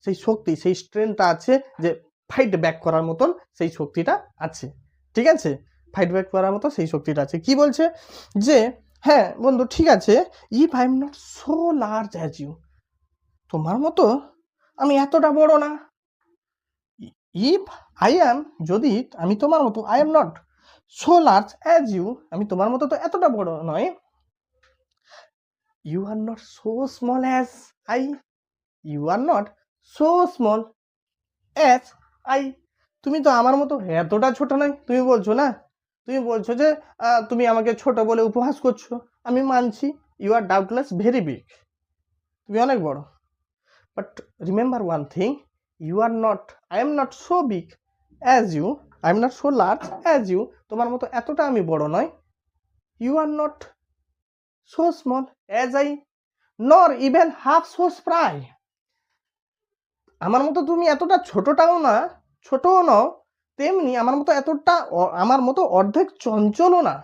সেই শক্তি, সেই স্ট্রেংথটা আছে যে ফাইট ব্যাক করার মতন সেই শক্তিটা আছে, ঠিক আছে? ফাইট ব্যাক করার মতো সেই শক্তিটা আছে। কি বলছে যে হ্যাঁ বন্ধু ঠিক আছে, if I am not so large as you, তোমার মতো আমি এতটা বড় না। ইফ আই অ্যাম, যদি আমি তোমার মতো, I am not so large as you, আমি তোমার মতো তো এতটা বড় নয়। You are not so small as I, you are not so small as I, তুমি তো আমার মতো এতটা ছোট নয়। তুমি বলছো না, তুমি বলছো যে তুমি আমাকে ছোট বলে উপহাস করছো, আমি মানছি, you are doubtless very big, তুমি অনেক বড়। But remember one thing, you are not, I am not so big as you, I am not so large as you, তোমার মতো এতটা আমি বড় নয়। You are not so small as I, nor even half so spry, আমার মতো তুমি এতটা ছোটটাও না, ছোটও নও, তেমনি আমার মতো এতটা, আমার মতো অর্ধেক চঞ্চলও না।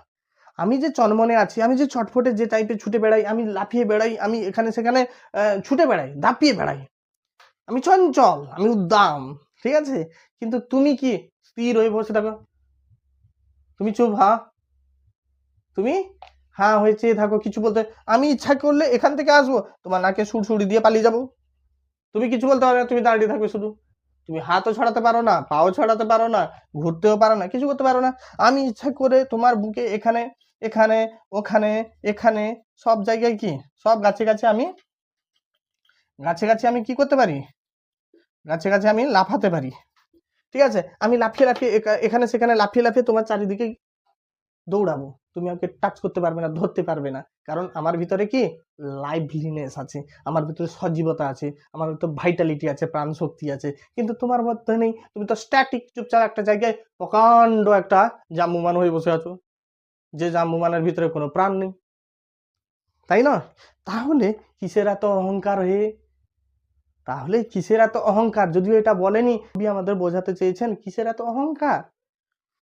আমি যে চনমনে আছি, আমি যে ছটফটে যে টাইপে ছুটে বেড়াই, আমি লাফিয়ে বেড়াই, আমি এখানে সেখানে ছুটে বেড়াই, দাপিয়ে বেড়াই, আমি চঞ্চল, আমি উদ্দাম, ঠিক আছে? কিন্তু তুমি কি স্থির হয়ে বসে থাকো, তুমি চুপ, হ্যাঁ, তুমি হ্যাঁ হয়ে চেয়ে থাকো, কিছু বলতে, আমি ইচ্ছা করলে এখান থেকে আসবো, তোমার নাকে সুড়সুড়ি দিয়ে পালিয়ে যাবো, তুমি কিছু বলতে পারবে না, তুমি দাঁড়িয়ে থাকবে শুধু, তুমি হাতও ছড়াতে পারো না, পাও ছড়াতে পারো না, ঘুরতেও পারো না, কিছু করতে পারো না। আমি ইচ্ছা করে তোমার বুকে এখানে, এখানে, ওখানে, এখানে, সব জায়গায়, কি সব গাছে গাছে আমি, গাছে গাছে আমি কি করতে পারি, গাছে গাছে আমি লাফাতে পারি, ঠিক আছে? আমি লাফিয়ে লাফিয়ে এখানে সেখানে লাফিয়ে লাফিয়ে তোমার চারিদিকে দৌড়াবো, তুমি আমাকে টাচ করতে পারবে না, ধরতে পারবে না, কারণ আমার ভিতরে কি লাইভলিনেস আছে, আমার ভিতরে সজীবতা আছে, আমার ভিতরে ভাইটালিটি আছে, প্রাণ শক্তি আছে। কিন্তু তোমার মধ্যে নেই, তুমি তো স্ট্যাটিক, চুপচাপ একটা জায়গায় প্রকাণ্ড একটা জাম্বুমান হয়ে বসে আছো, যে জাম্বুমানের ভিতরে কোনো প্রাণ নেই, তাই না? তাহলে কিসের এত অহংকার হয়ে, তাহলে কিসের এত অহংকার? যদিও এটা বলেনি, আমাদের বোঝাতে চেয়েছেন কিসের এত অহংকার।